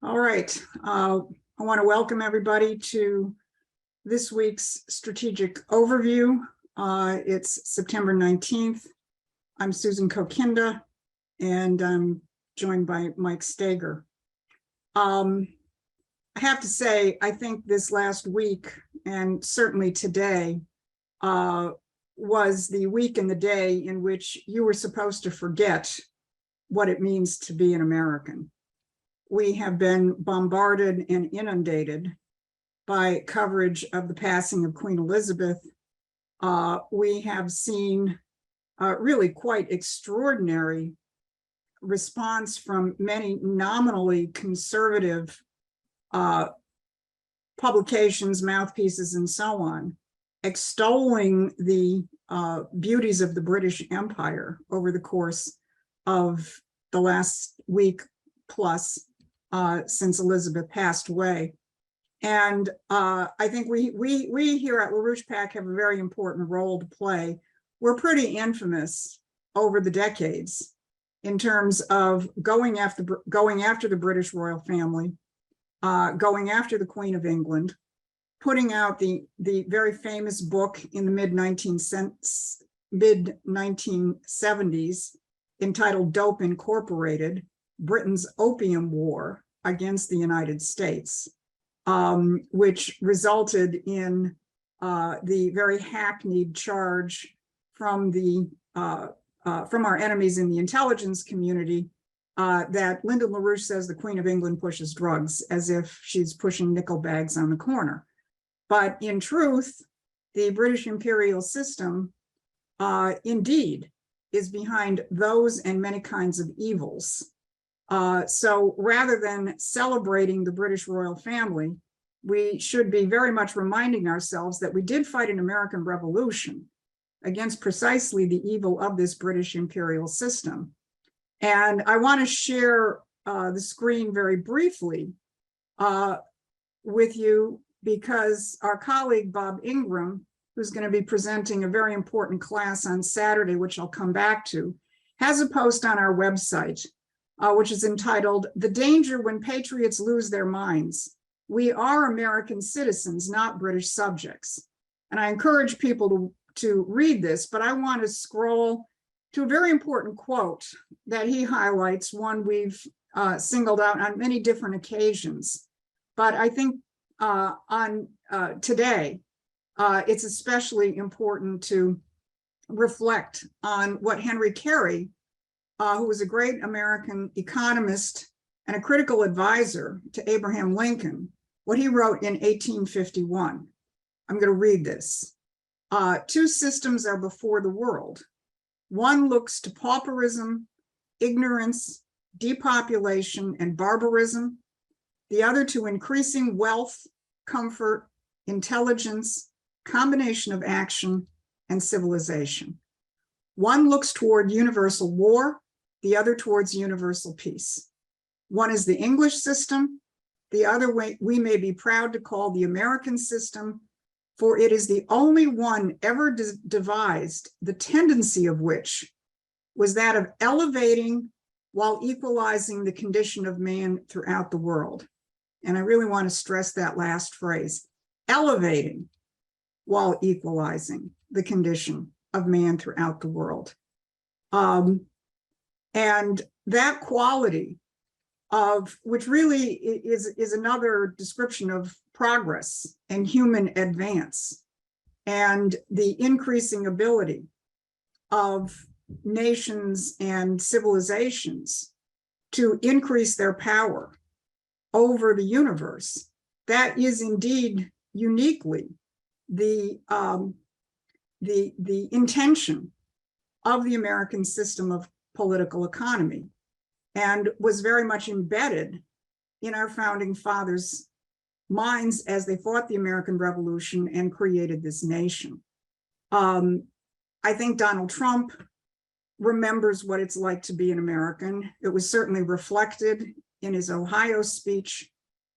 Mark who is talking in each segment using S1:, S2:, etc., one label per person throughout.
S1: All right. I want to welcome everybody to this week's strategic overview. It's September 19th. I'm Susan Kokinda, and I'm joined by Mike Stager. I have to say, I think this last week, and certainly today, was the week and the day in which you were supposed to forget what it means to be an American. We have been bombarded and inundated by coverage of the passing of Queen Elizabeth. We have seen really quite extraordinary response from many nominally conservative publications, mouthpieces, and so on, extolling the beauties of the British Empire over the course of the last week plus since Elizabeth passed away. And I think we here at LaRouchePAC have a very important role to play. We're pretty infamous over the decades in terms of going after the British royal family, going after the Queen of England, putting out the very famous book in the mid-1970s entitled Dope Incorporated, Britain's Opium War against the United States, which resulted in the very hackneyed charge from our enemies in the intelligence community that Lyndon LaRouche says the Queen of England pushes drugs, as if she's pushing nickel bags on the corner. But in truth, the British imperial system indeed is behind those and many kinds of evils. So rather than celebrating the British royal family, we should be very much reminding ourselves that we did fight an American Revolution against precisely the evil of this British imperial system. And I want to share the screen very briefly with you because our colleague Bob Ingram, who's going to be presenting a very important class on Saturday, which I'll come back to, has a post on our website, which is entitled, "The Danger When Patriots Lose Their Minds. We are American citizens, not British subjects." And I encourage people to read this, but I want to scroll to a very important quote that he highlights, one we've singled out on many different occasions. But I think on today, it's especially important to reflect on what Henry Carey, who was a great American economist and a critical advisor to Abraham Lincoln, what he wrote in 1851. I'm going to read this. Two systems are before the world. One looks to pauperism, ignorance, depopulation, and barbarism. The other to increasing wealth, comfort, intelligence, combination of action, and civilization. One looks toward universal war, the other towards universal peace. One is the English system, the other we may be proud to call the American system, for it is the only one ever devised, the tendency of which was that of elevating while equalizing the condition of man throughout the world. And I really want to stress that last phrase, elevating while equalizing the condition of man throughout the world. And that quality of, which really is another description of progress and human advance, and the increasing ability of nations and civilizations to increase their power over the universe, that is indeed uniquely the intention of the American system of political economy, and was very much embedded in our founding fathers' minds as they fought the American Revolution and created this nation. I think Donald Trump remembers what it's like to be an American. It was certainly reflected in his Ohio speech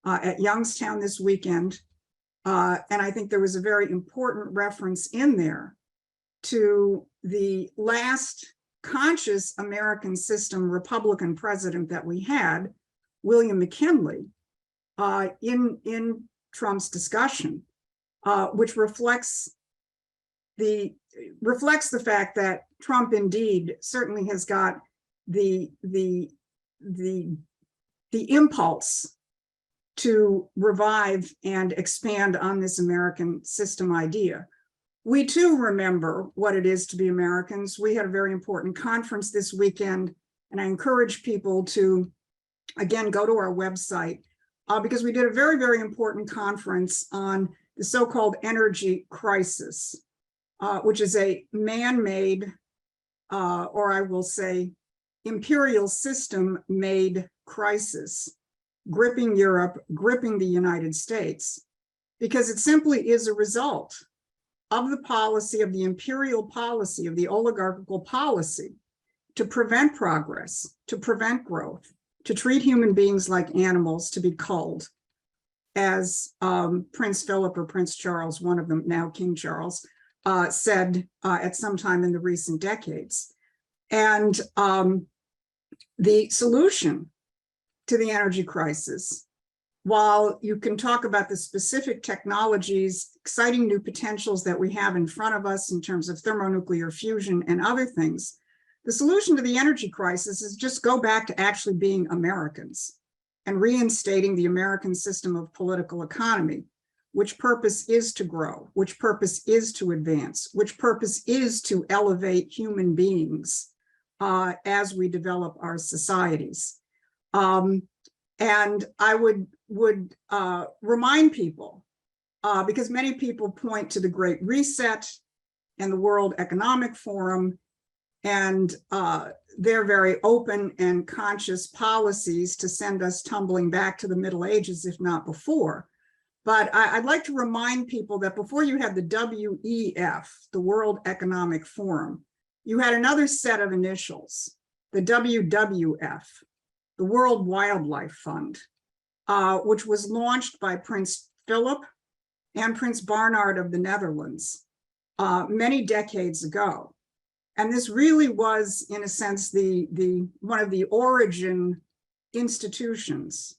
S1: at Youngstown this weekend. And I think there was a very important reference in there to the last conscious American system Republican president that we had, William McKinley in Trump's discussion, which reflects the fact that Trump indeed certainly has got the impulse to revive and expand on this American system idea. We too remember what it is to be Americans. We had a very important conference this weekend, and I encourage people to, again, go to our website because we did a very, very important conference on the so-called energy crisis, which is a man-made, or I will say, imperial system-made crisis, gripping Europe, gripping the United States, because it simply is a result of the policy, of the imperial policy, of the oligarchical policy to prevent progress, to prevent growth, to treat human beings like animals, to be culled, as Prince Philip or Prince Charles, one of them, now King Charles, said at some time in the recent decades. And the solution to the energy crisis, while you can talk about the specific technologies, exciting new potentials that we have in front of us in terms of thermonuclear fusion and other things, the solution to the energy crisis is just go back to actually being Americans and reinstating the American system of political economy, which purpose is to grow, which purpose is to advance, which purpose is to elevate human beings as we develop our societies. And I would remind people, because many people point to the Great Reset and the World Economic Forum and their very open and conscious policies to send us tumbling back to the Middle Ages, if not before. But I'd like to remind people that before you had the WEF, the World Economic Forum, you had another set of initials, the WWF, the World Wildlife Fund, which was launched by Prince Philip and Prince Bernhard of the Netherlands many decades ago. And this really was, in a sense, the one of the origin institutions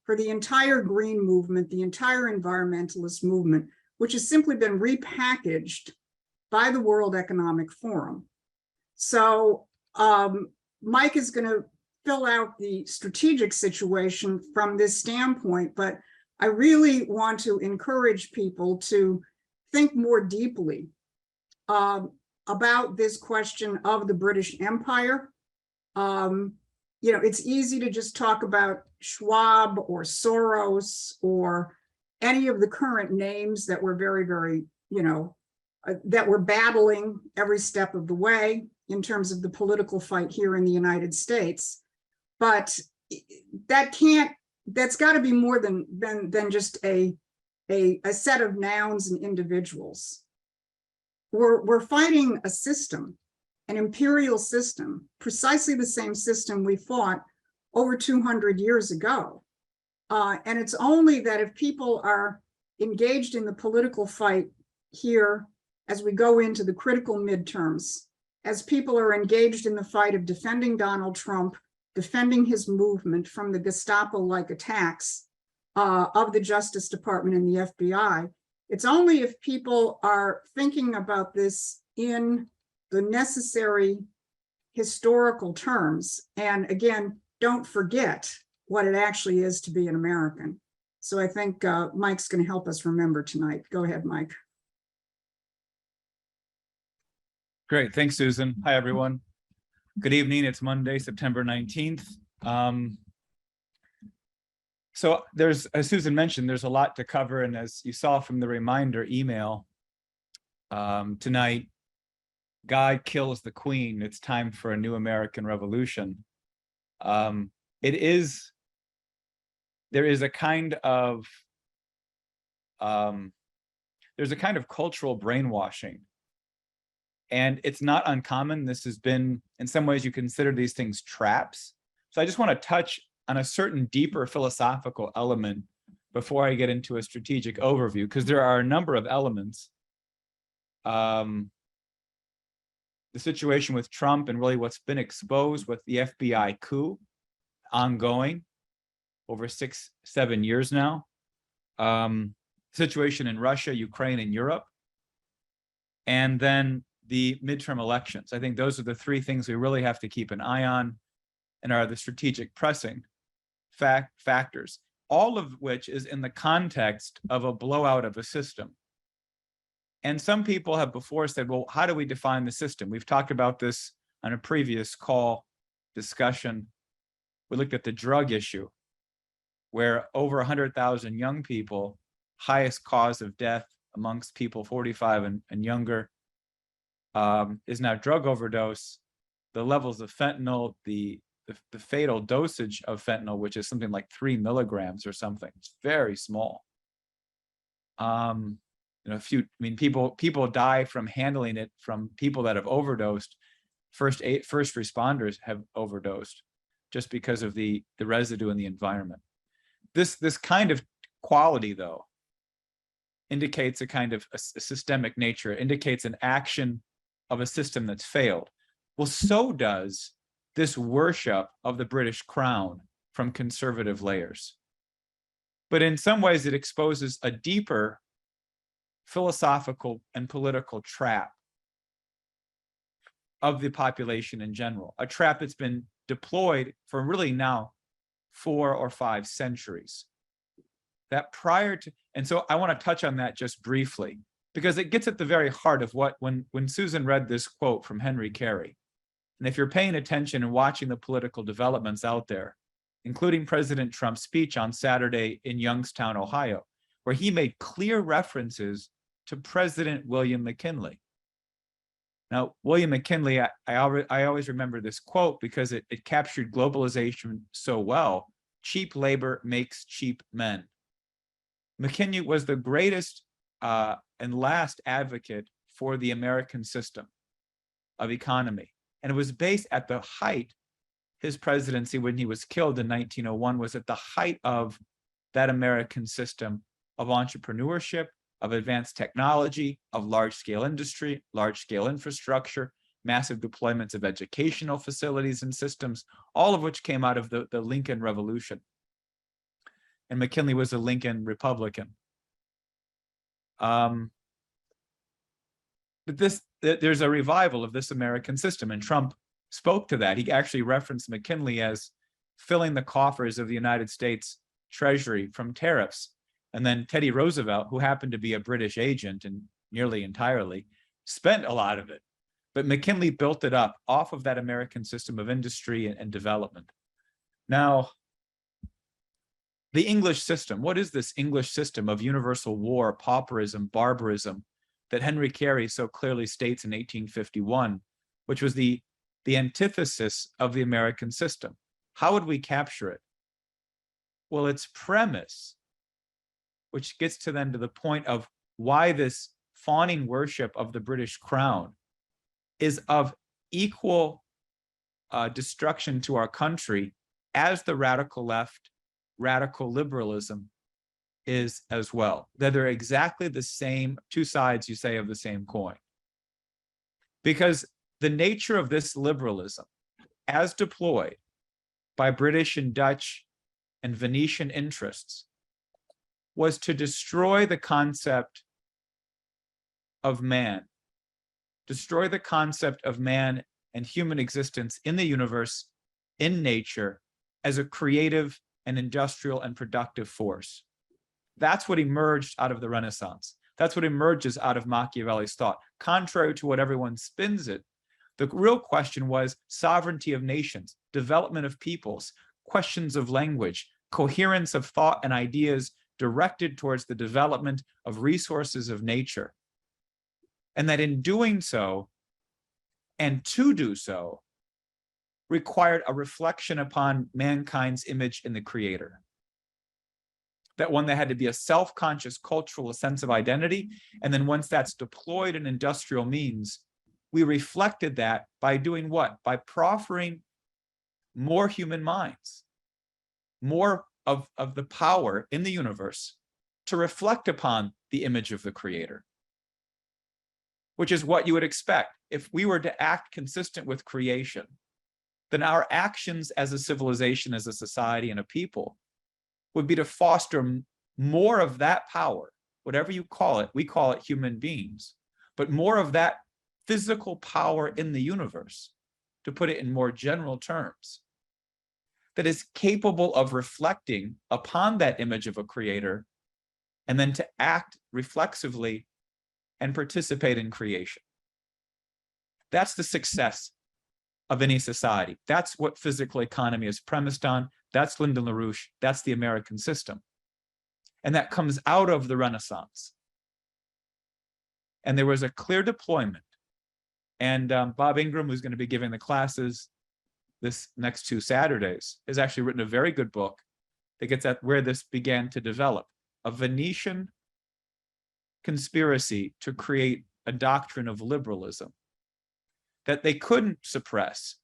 S1: for the entire green movement, the entire environmentalist movement, which has simply been repackaged by the World Economic Forum. So Mike is going to fill out the strategic situation from this standpoint, but I really want to encourage people to think more deeply about this question of the British Empire. You know, it's easy to just talk about Schwab or Soros or any of the current names that we're very, very, you know, that we're battling every step of the way in terms of the political fight here in the United States. But that's got to be more than just a set of nouns and individuals. We're fighting a system, an imperial system, precisely the same system we fought over 200 years ago. And it's only that if people are engaged in the political fight here as we go into the critical midterms, as people are engaged in the fight of defending Donald Trump, defending his movement from the Gestapo-like attacks of the Justice Department and the FBI, it's only if people are thinking about this in the necessary historical terms, and again, don't forget what it actually is to be an American. So I think Mike's going to help us remember tonight. Go ahead, Mike.
S2: Great. Thanks, Susan. Hi, everyone. Good evening. It's Monday, September 19th. So there's, as Susan mentioned, there's a lot to cover. And as you saw from the reminder email tonight, God kills the Queen. It's time for a new American Revolution. There is a kind of, there's a kind of cultural brainwashing. And it's not uncommon. This has been, in some ways, you consider these things traps. So I just want to touch on a certain deeper philosophical element before I get into a strategic overview, because there are a number of elements. The situation with Trump and really what's been exposed with the FBI coup ongoing, over 6-7 years now. Situation in Russia, Ukraine, and Europe. And then the midterm elections. I think those are the three things we really have to keep an eye on and are the strategic pressing factors, all of which is in the context of a blowout of a system. And some people have before said, well, how do we define the system? We've talked about this on a previous call discussion. We looked at the drug issue, where over 100,000 young people, highest cause of death amongst people 45 and younger, is now drug overdose. The levels of fentanyl, the fatal dosage of fentanyl, which is something like 3 milligrams or something, it's very small. People die from handling it from people that have overdosed. First responders have overdosed just because of the residue in the environment. This kind of quality, though, indicates a kind of a systemic nature, indicates an action of a system that's failed. Well, so does this worship of the British crown from conservative layers. But in some ways, it exposes a deeper philosophical and political trap of the population in general, a trap that's been deployed for really now 4 or 5 centuries. That prior to, and so I want to touch on that just briefly, because it gets at the very heart of what, when Susan read this quote from Henry Carey, and if you're paying attention and watching the political developments out there, including President Trump's speech on Saturday in Youngstown, Ohio, where he made clear references to President William McKinley. Now, William McKinley, I always remember this quote because it captured globalization so well. Cheap labor makes cheap men. McKinley was the greatest and last advocate for the American system of economy. And it was based at the height, his presidency when he was killed in 1901 was at the height of that American system of entrepreneurship, of advanced technology, of large-scale industry, large-scale infrastructure, massive deployments of educational facilities and systems, all of which came out of the Lincoln Revolution. And McKinley was a Lincoln Republican. But there's a revival of this American system, and Trump spoke to that. He actually referenced McKinley as filling the coffers of the United States Treasury from tariffs. And then Teddy Roosevelt, who happened to be a British agent and nearly entirely, spent a lot of it. But McKinley built it up off of that American system of industry and development. Now, the English system, what is this English system of universal war, pauperism, barbarism that Henry Carey so clearly states in 1851, which was the antithesis of the American system? How would we capture it? Well, its premise, which gets to then to the point of why this fawning worship of the British crown is of equal destruction to our country as the radical left, radical liberalism is as well. That they're exactly the same, two sides, you say, of the same coin. Because the nature of this liberalism, as deployed by British and Dutch and Venetian interests, was to destroy the concept of man, destroy the concept of man and human existence in the universe, in nature, as a creative and industrial and productive force. That's what emerged out of the Renaissance. That's what emerges out of Machiavelli's thought. Contrary to what everyone spins it, the real question was sovereignty of nations, development of peoples, questions of language, coherence of thought and ideas directed towards the development of resources of nature. And that in doing so, and to do so, required a reflection upon mankind's image in the Creator. That one that had to be a self-conscious cultural sense of identity. And then once that's deployed in industrial means, we reflected that by doing what? By proffering more human minds, more of the power in the universe to reflect upon the image of the Creator, which is what you would expect. If we were to act consistent with creation, then our actions as a civilization, as a society and a people would be to foster more of that power, whatever you call it, we call it human beings, but more of that physical power in the universe, to put it in more general terms, that is capable of reflecting upon that image of a creator and then to act reflexively and participate in creation. That's the success of any society. That's what physical economy is premised on. That's Lyndon LaRouche. That's the American system. And that comes out of the Renaissance. And there was a clear deployment. And Bob Ingram, who's going to be giving the classes this next 2 Saturdays, has actually written a very good book that gets at where this began to develop. A Venetian conspiracy to create a doctrine of liberalism that they couldn't suppress.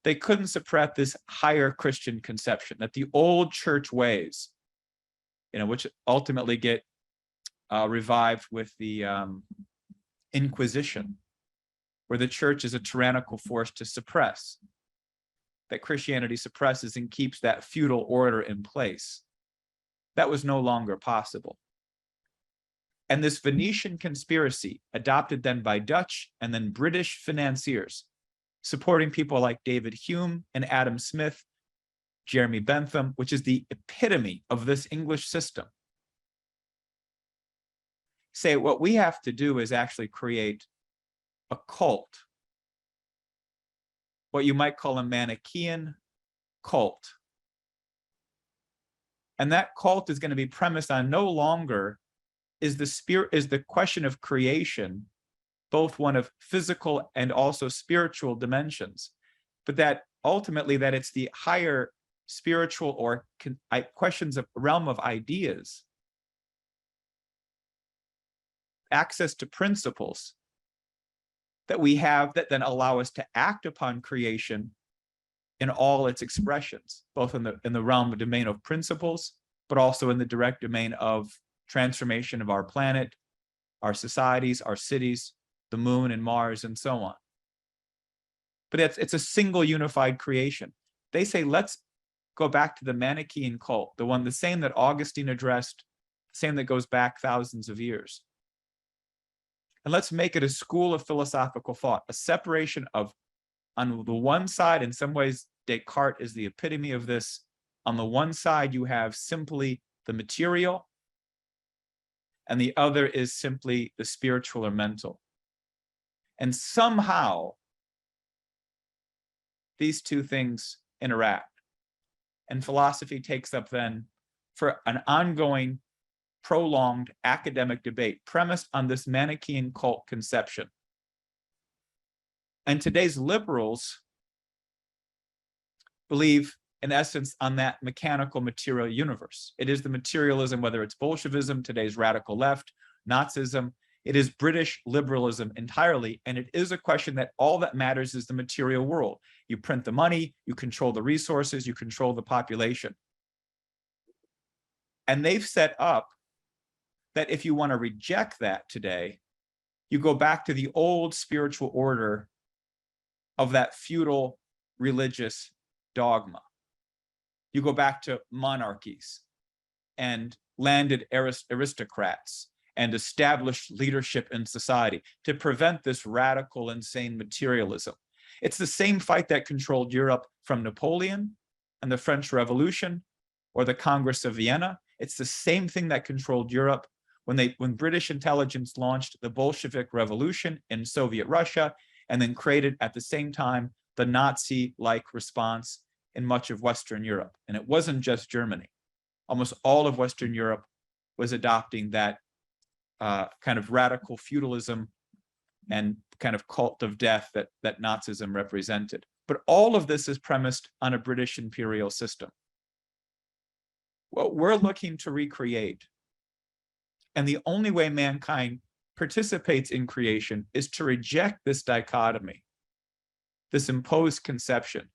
S2: They couldn't suppress this higher Christian conception that the old church ways, which ultimately get revived with the Inquisition, where the church is a tyrannical force to suppress, that Christianity suppresses and keeps that feudal order in place. That was no longer possible. And this Venetian conspiracy, adopted then by Dutch and then British financiers, supporting people like David Hume and Adam Smith, Jeremy Bentham, which is the epitome of this English system, say what we have to do is actually create a cult, what you might call a Manichaean cult. And that cult is going to be premised on no longer is the question of creation, both one of physical and also spiritual dimensions, but that ultimately that it's the higher spiritual or questions of realm of ideas, access to principles that we have that then allow us to act upon creation in all its expressions, both in the realm of domain of principles, but also in the direct domain of transformation of our planet, our societies, our cities, the moon and Mars, and so on. But it's a single unified creation. They say, let's go back to the Manichaean cult, the same that Augustine addressed, the same that goes back thousands of years. And let's make it a school of philosophical thought, a separation of, on the one side, in some ways, Descartes is the epitome of this. On the one side, you have simply the material, and the other is simply the spiritual or mental. And somehow, these two things interact. And philosophy takes up then for an ongoing, prolonged academic debate premised on this Manichaean cult conception. And today's liberals believe, in essence, on that mechanical material universe. It is the materialism, whether it's Bolshevism, today's radical left, Nazism, it is British liberalism entirely. And it is a question that all that matters is the material world. You print the money, you control the resources, you control the population. And they've set up that if you want to reject that today, you go back to the old spiritual order of that feudal religious dogma. You go back to monarchies and landed aristocrats and established leadership in society to prevent this radical, insane materialism. It's the same fight that controlled Europe from Napoleon and the French Revolution or the Congress of Vienna. It's the same thing that controlled Europe when British intelligence launched the Bolshevik Revolution in Soviet Russia and then created at the same time the Nazi-like response in much of Western Europe. And it wasn't just Germany. Almost all of Western Europe was adopting that kind of radical feudalism and kind of cult of death that Nazism represented. But all of this is premised on a British imperial system. What we're looking to recreate, and the only way mankind participates in creation, is to reject this dichotomy, this imposed conception,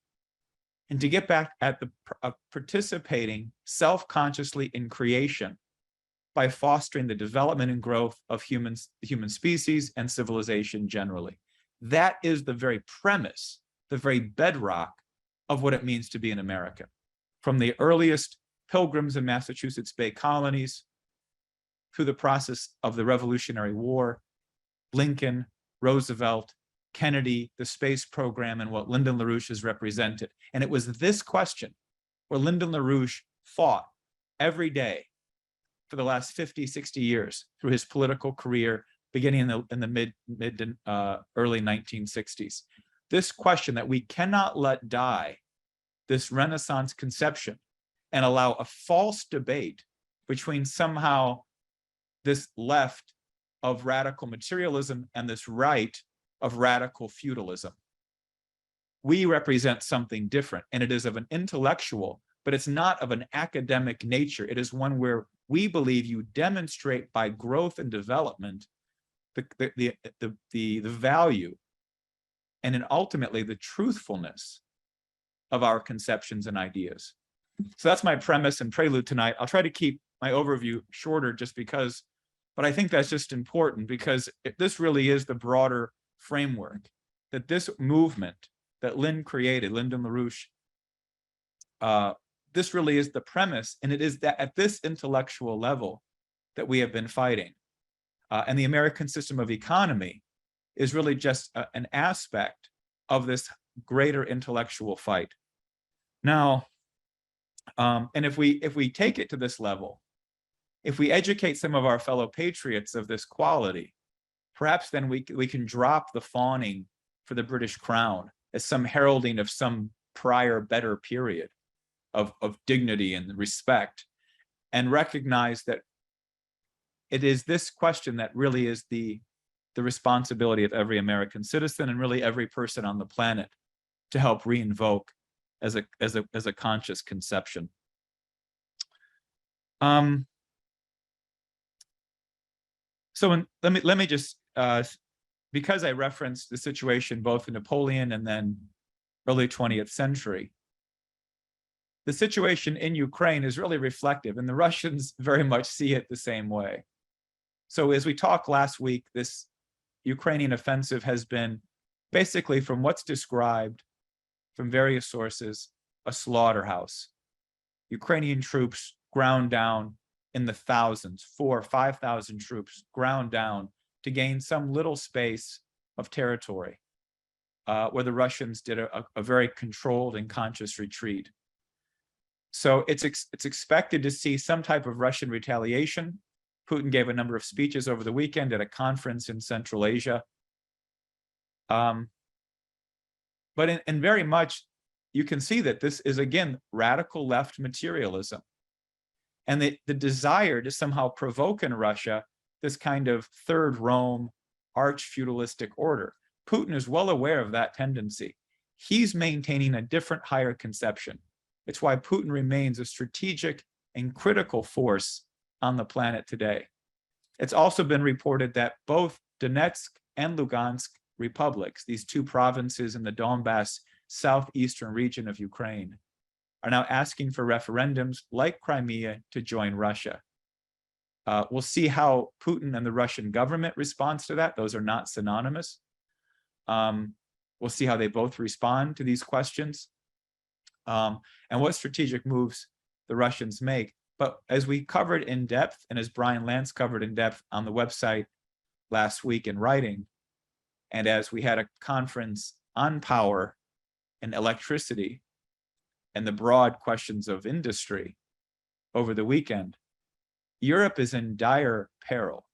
S2: and to get back at the participating self-consciously in creation by fostering the development and growth of the human species and civilization generally. That is the very premise, the very bedrock of what it means to be an American. From the earliest Pilgrims in Massachusetts Bay Colonies, through the process of the Revolutionary War, Lincoln, Roosevelt, Kennedy, the space program, and what Lyndon LaRouche has represented. And it was this question where Lyndon LaRouche fought every day for the last 50, 60 years through his political career, beginning in the mid to early 1960s. This question that we cannot let die, this Renaissance conception, and allow a false debate between somehow this left of radical materialism and this right of radical feudalism. We represent something different, and it is of an intellectual, but it's not of an academic nature. It is one where we believe you demonstrate by growth and development the value and then ultimately the truthfulness of our conceptions and ideas. So that's my premise and prelude tonight. I'll try to keep my overview shorter just because, but I think that's just important because this really is the broader framework that this movement that Lyndon LaRouche, this really is the premise, and it is that at this intellectual level that we have been fighting. And the American system of economy is really just an aspect of this greater intellectual fight. Now, and if we take it to this level, if we educate some of our fellow patriots of this quality, perhaps then we can drop the fawning for the British crown as some heralding of some prior better period of dignity and respect, and recognize that it is this question that really is the responsibility of every American citizen and really every person on the planet to help reinvoke as a conscious conception. So let me just, because I referenced the situation both in Napoleon and then early 20th century, the situation in Ukraine is really reflective, and the Russians very much see it the same way. So as we talked last week, this Ukrainian offensive has been basically, from what's described from various sources, a slaughterhouse. Ukrainian troops ground down in the thousands, 4,000 or 5,000 troops ground down to gain some little space of territory where the Russians did a very controlled and conscious retreat. So it's expected to see some type of Russian retaliation. Putin gave a number of speeches over the weekend at a conference in Central Asia. But in very much, you can see that this is, again, radical left materialism. And the desire to somehow provoke in Russia this kind of third Rome arch-feudalistic order. Putin is well aware of that tendency. He's maintaining a different, higher conception. It's why Putin remains a strategic and critical force on the planet today. It's also been reported that both Donetsk and Lugansk republics, these two provinces in the Donbass southeastern region of Ukraine, are now asking for referendums like Crimea to join Russia. We'll see how Putin and the Russian government responds to that. Those are not synonymous. We'll see how they both respond to these questions and what strategic moves the Russians make. But as we covered in depth, and as Brian Lance covered in depth on the website last week in writing, and as we had a conference on power and electricity and the broad questions of industry over the weekend, Europe is in dire peril.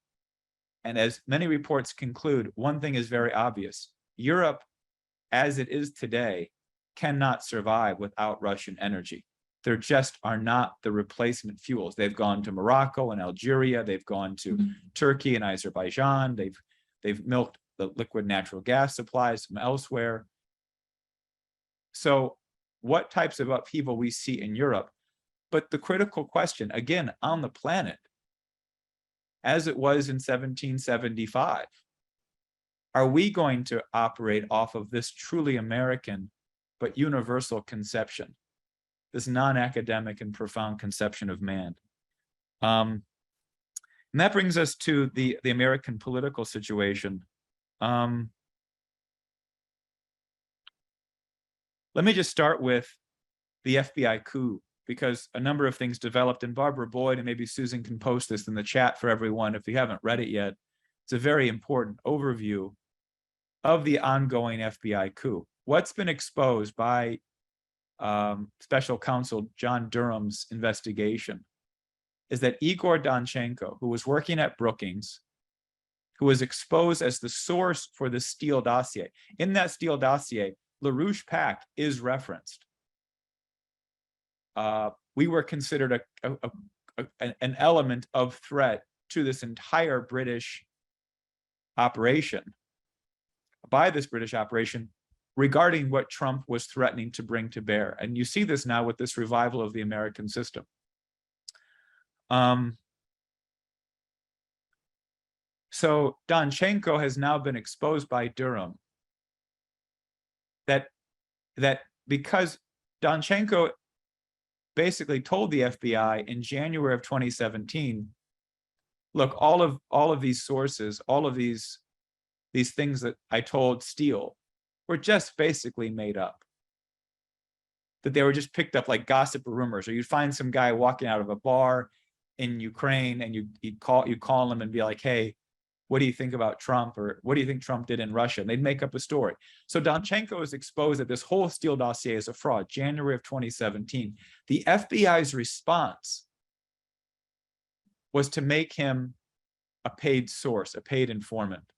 S2: And as many reports conclude, one thing is very obvious. Europe, as it is today, cannot survive without Russian energy. There just are not the replacement fuels. They've gone to Morocco and Algeria. They've gone to Turkey and Azerbaijan. They've milked the liquid natural gas supplies from elsewhere. So what types of upheaval we see in Europe? But the critical question, again, on the planet, as it was in 1775, are we going to operate off of this truly American but universal conception, this non-academic and profound conception of man? And that brings us to the American political situation. Let me just start with the FBI coup because a number of things developed, and Barbara Boyd, and maybe Susan can post this in the chat for everyone if you haven't read it yet. It's a very important overview of the ongoing FBI coup. What's been exposed by Special Counsel John Durham's investigation is that Igor Danchenko, who was working at Brookings, who was exposed as the source for the Steele dossier. In that Steele dossier, LaRouchePAC is referenced. We were considered an element of threat to this entire British operation, by this British operation, regarding what Trump was threatening to bring to bear. And you see this now with this revival of the American system. So Danchenko has now been exposed by Durham that because Danchenko basically told the FBI in January of 2017, look, all of these sources, all of these things that I told Steele were just basically made up. That they were just picked up like gossip or rumors, or you'd find some guy walking out of a bar in Ukraine and you'd call him and be like, hey, what do you think about Trump? Or what do you think Trump did in Russia? And they'd make up a story. So Danchenko is exposed that this whole Steele dossier is a fraud, January of 2017. The FBI's response was to make him a paid source, a paid informant,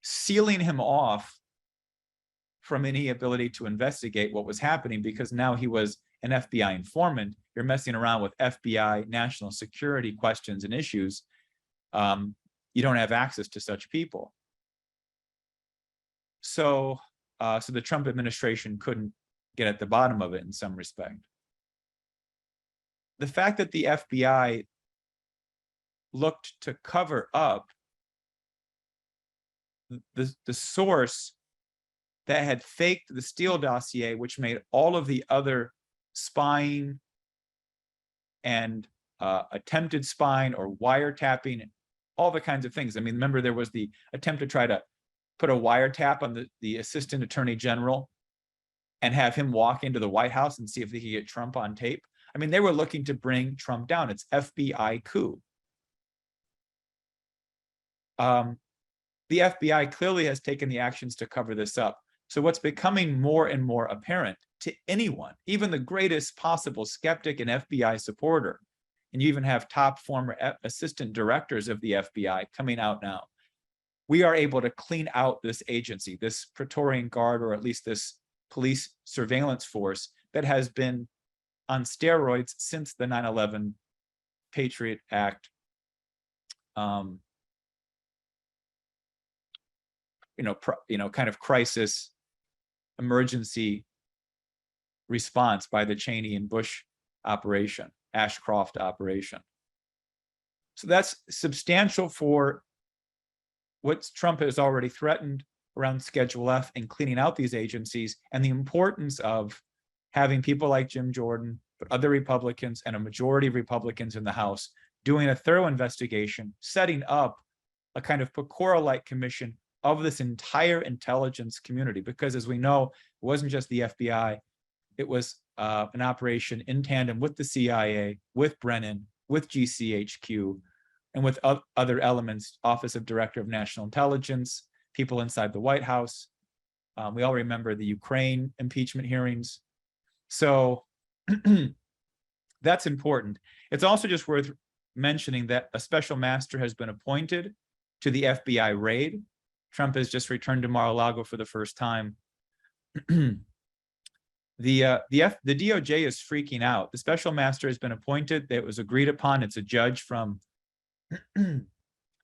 S2: sealing him off from any ability to investigate what was happening, because now he was an FBI informant. You're messing around with FBI national security questions and issues. You don't have access to such people. So the Trump administration couldn't get at the bottom of it in some respect. The fact that the FBI looked to cover up the source that had faked the Steele dossier, which made all of the other spying and attempted spying or wiretapping, all the kinds of things. I mean, remember there was the attempt to try to put a wiretap on the assistant attorney general and have him walk into the White House and see if they could get Trump on tape. I mean, they were looking to bring Trump down. It's FBI coup. The FBI clearly has taken the actions to cover this up. So what's becoming more and more apparent to anyone, even the greatest possible skeptic and FBI supporter, and you even have top former assistant directors of the FBI coming out now, we are able to clean out this agency, this Praetorian Guard, or at least this police surveillance force that has been on steroids since the 9/11 Patriot Act kind of crisis emergency response by the Cheney and Bush operation, Ashcroft operation. So that's substantial for what Trump has already threatened around Schedule F and cleaning out these agencies, and the importance of having people like Jim Jordan, but other Republicans and a majority of Republicans in the House doing a thorough investigation, setting up a kind of Pecora-like commission of this entire intelligence community. Because as we know, it wasn't just the FBI, it was an operation in tandem with the CIA, with Brennan, with GCHQ, and with other elements, Office of Director of National Intelligence, people inside the White House. We all remember the Ukraine impeachment hearings. So that's important. It's also just worth mentioning that a special master has been appointed to the FBI raid. Trump has just returned to Mar-a-Lago for the first time. The DOJ is freaking out. The special master has been appointed. That was agreed upon. It's a judge from the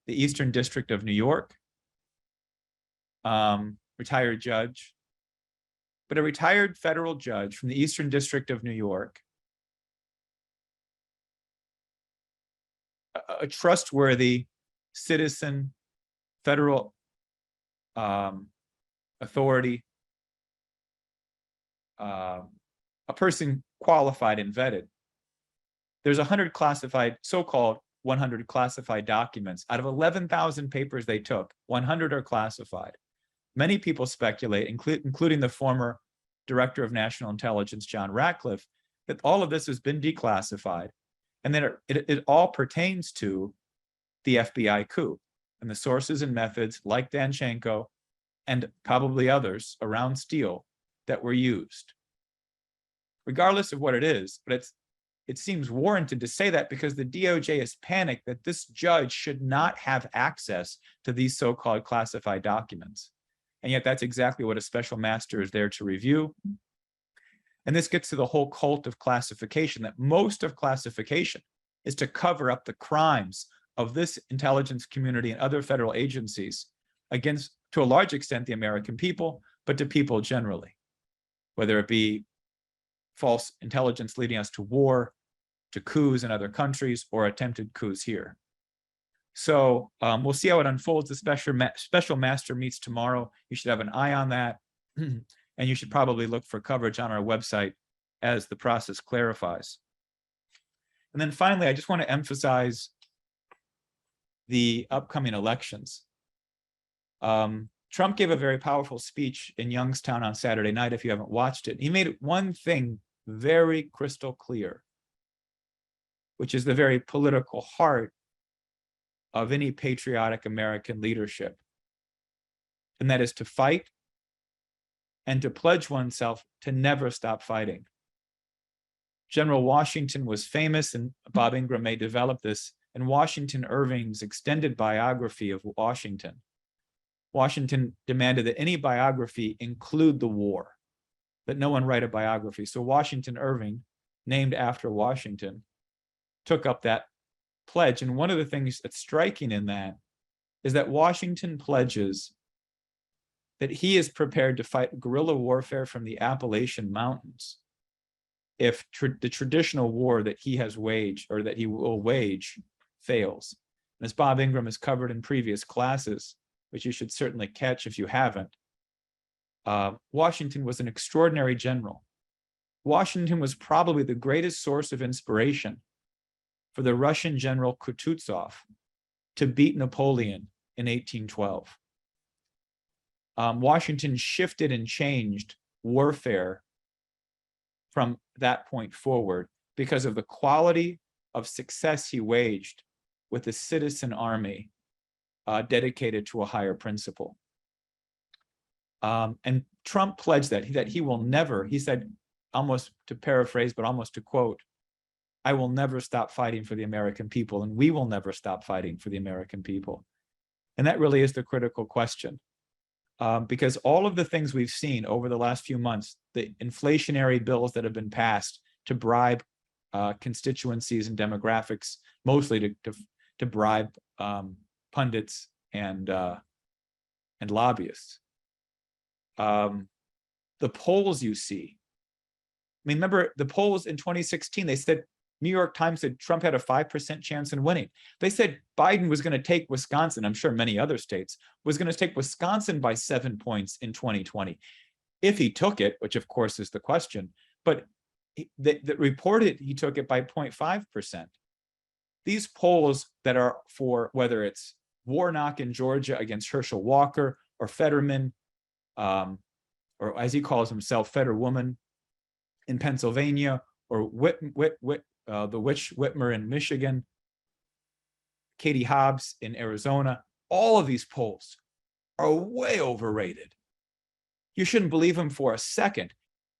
S2: Eastern District of New York, retired judge, but a retired federal judge from the Eastern District of New York, a trustworthy citizen, federal authority, a person qualified and vetted. There's 100 classified, so-called 100 classified documents. Out of 11,000 papers they took, 100 are classified. Many people speculate, including the former Director of National Intelligence, John Ratcliffe, that all of this has been declassified, and that it all pertains to the FBI coup and the sources and methods like Danchenko and probably others around Steele that were used. Regardless of what it is, but it seems warranted to say that because the DOJ is panicked that this judge should not have access to these so-called classified documents. And yet that's exactly what a special master is there to review. And this gets to the whole cult of classification, that most of classification is to cover up the crimes of this intelligence community and other federal agencies against, to a large extent, the American people, but to people generally, whether it be false intelligence leading us to war, to coups in other countries, or attempted coups here. So we'll see how it unfolds. The special master meets tomorrow. You should have an eye on that. And you should probably look for coverage on our website as the process clarifies. And then finally, I just want to emphasize the upcoming elections. Trump gave a very powerful speech in Youngstown on Saturday night, if you haven't watched it. He made one thing very crystal clear, which is the very political heart of any patriotic American leadership. And that is to fight and to pledge oneself to never stop fighting. General Washington was famous, and Bob Ingram may develop this, in Washington Irving's extended biography of Washington. Washington demanded that any biography include the war, that no one write a biography. So Washington Irving, named after Washington, took up that pledge. And one of the things that's striking in that is that Washington pledges that he is prepared to fight guerrilla warfare from the Appalachian Mountains if the traditional war that he has waged, or that he will wage, fails. And as Bob Ingram has covered in previous classes, which you should certainly catch if you haven't, Washington was an extraordinary general. Washington was probably the greatest source of inspiration for the Russian general Kutuzov to beat Napoleon in 1812. Washington shifted and changed warfare from that point forward because of the quality of success he waged with a citizen army dedicated to a higher principle. And Trump pledged that he will never, he said, almost to paraphrase, but almost to quote, I will never stop fighting for the American people, and we will never stop fighting for the American people. And that really is the critical question. Because all of the things we've seen over the last few months, the inflationary bills that have been passed to bribe constituencies and demographics, mostly to bribe pundits and lobbyists. The polls you see, I mean, remember the polls in 2016, they said, New York Times said Trump had a 5% chance in winning. They said Biden was going to take Wisconsin, I'm sure many other states, was going to take Wisconsin by 7 points in 2020. If he took it, which of course is the question, but that reported he took it by 0.5%. These polls that are for whether it's Warnock in Georgia against Herschel Walker, or Fetterman, or as he calls himself, Fetterwoman in Pennsylvania, or the Witch Whitmer in Michigan, Katie Hobbs in Arizona, all of these polls are way overrated. You shouldn't believe him for a second.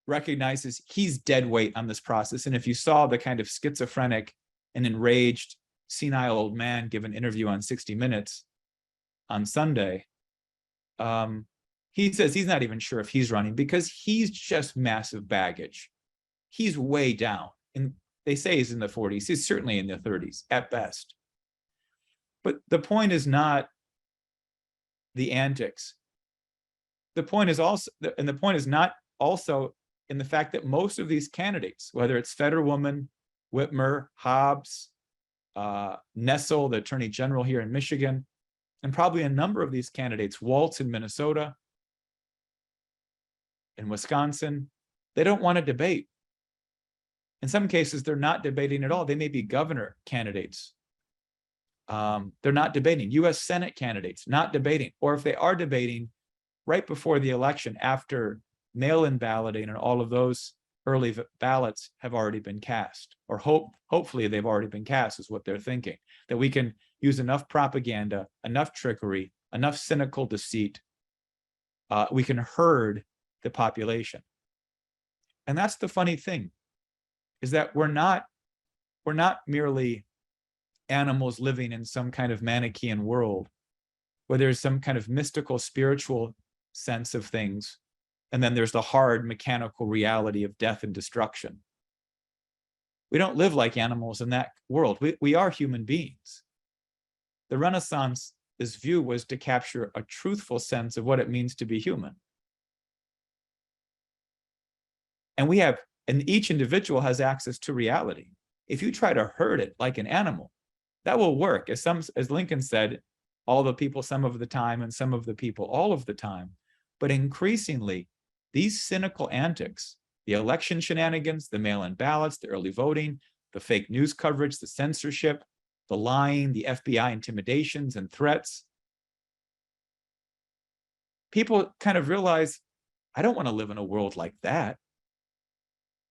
S2: Recognizes he's dead weight on this process. And if you saw the kind of schizophrenic and enraged senile old man give an interview on 60 Minutes on Sunday, he says he's not even sure if he's running because he's just massive baggage. He's way down. And they say he's in the 40s. He's certainly in the 30s at best. But the point is not the antics. The point is also, and the point is not also in the fact that most of these candidates, whether it's Fetterwoman, Whitmer, Hobbs, Nessel, the attorney general here in Michigan, and probably a number of these candidates, Waltz in Minnesota, in Wisconsin, they don't want to debate. In some cases, they're not debating at all. They may be governor candidates. They're not debating. US Senate candidates, not debating. Or if they are debating right before the election, after mail-in balloting and all of those early ballots have already been cast, or hopefully they've already been cast is what they're thinking, that we can use enough propaganda, enough trickery, enough cynical deceit, we can herd the population. And that's the funny thing, is that we're not merely animals living in some kind of Manichaean world where there's some kind of mystical spiritual sense of things, and then there's the hard mechanical reality of death and destruction. We don't live like animals in that world. We are human beings. The Renaissance's view was to capture a truthful sense of what it means to be human. And each individual has access to reality. If you try to herd it like an animal, that will work. As Lincoln said, all the people some of the time and some of the people all of the time. But increasingly, these cynical antics, the election shenanigans, the mail-in ballots, the early voting, the fake news coverage, the censorship, the lying, the FBI intimidations and threats, people kind of realize, I don't want to live in a world like that.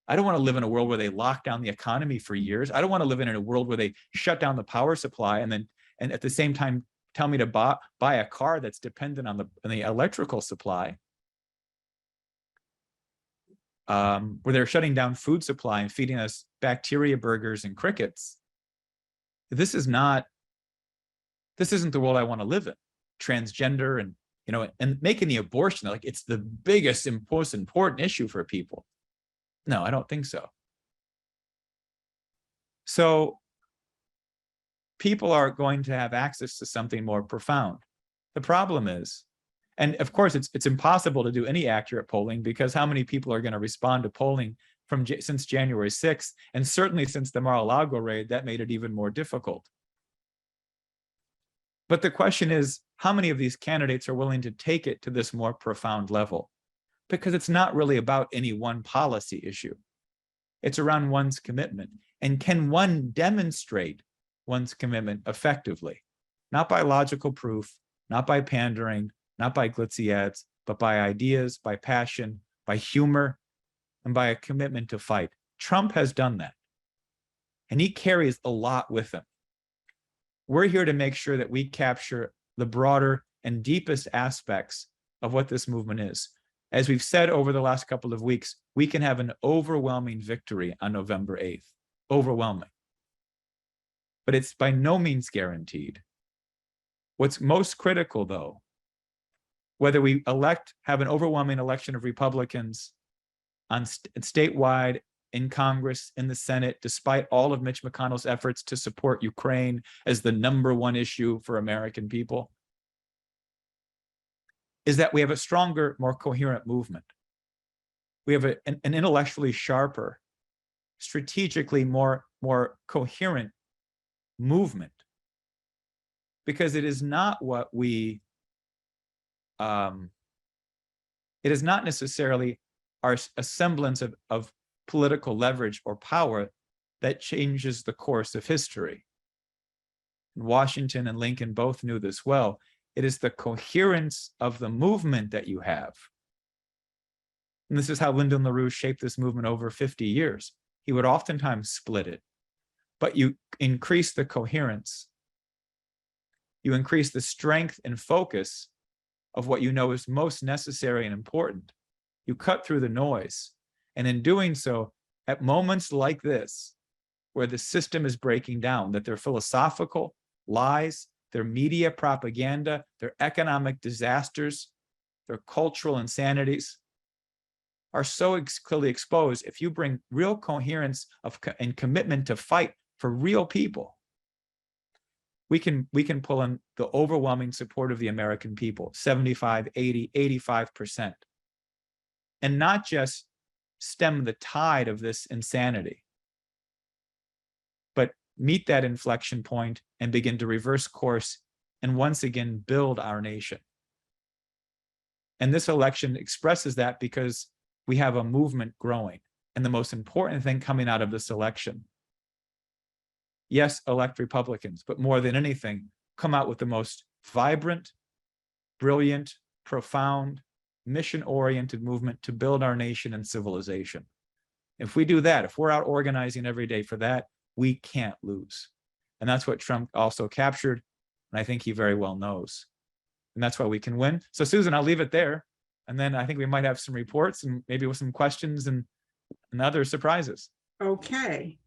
S2: I don't want to live in a world where they lock down the economy for years. I don't want to live in a world where they shut down the power supply and at the same time tell me to buy a car that's dependent on the electrical supply. Where they're shutting down food supply and feeding us bacteria burgers and crickets. This isn't the world I want to live in. Transgender and making the abortion like it's the biggest and most important issue for people. No, I don't think so. So people are going to have access to something more profound. The problem is, and of course it's impossible to do any accurate polling, because how many people are going to respond to polling since January 6th, and certainly since the Mar-a-Lago raid, that made it even more difficult. But the question is, how many of these candidates are willing to take it to this more profound level? Because it's not really about any one policy issue. It's around one's commitment. And can one demonstrate one's commitment effectively? Not by logical proof, not by pandering, not by glitzy ads, but by ideas, by passion, by humor, and by a commitment to fight. Trump has done that. And he carries a lot with him. We're here to make sure that we capture the broader and deepest aspects of what this movement is. As we've said over the last couple of weeks, we can have an overwhelming victory on November 8th. Overwhelming. But it's by no means guaranteed. What's most critical, though, whether we have an overwhelming election of Republicans on statewide, in Congress, in the Senate, despite all of Mitch McConnell's efforts to support Ukraine as the #1 issue for American people, is that we have a stronger, more coherent movement. We have an intellectually sharper, strategically more coherent movement, because it is not what it is not necessarily a semblance of political leverage or power that changes the course of history. Washington and Lincoln both knew this well. It is the coherence of the movement that you have. And this is how Lyndon LaRouche shaped this movement over 50 years. He would oftentimes split it, but you increase the coherence. You increase the strength and focus of what you know is most necessary and important. You cut through the noise. And in doing so, at moments like this, where the system is breaking down, that their philosophical lies, their media propaganda, their economic disasters, their cultural insanities are so clearly exposed, if you bring real coherence and commitment to fight for real people, we can pull in the overwhelming support of the American people, 75, 80, 85%, and not just stem the tide of this insanity, but meet that inflection point and begin to reverse course and once again build our nation. And this election expresses that, because we have a movement growing. And the most important thing coming out of this election, yes, elect Republicans, but more than anything, come out with the most vibrant, brilliant, profound, mission-oriented movement to build our nation and civilization. If we do that, if we're out organizing every day for that, we can't lose. And that's what Trump also captured. And I think he very well knows. And that's why we can win. So Susan, I'll leave it there. And then I think we might have some reports and maybe with some questions and other surprises.
S1: Okay.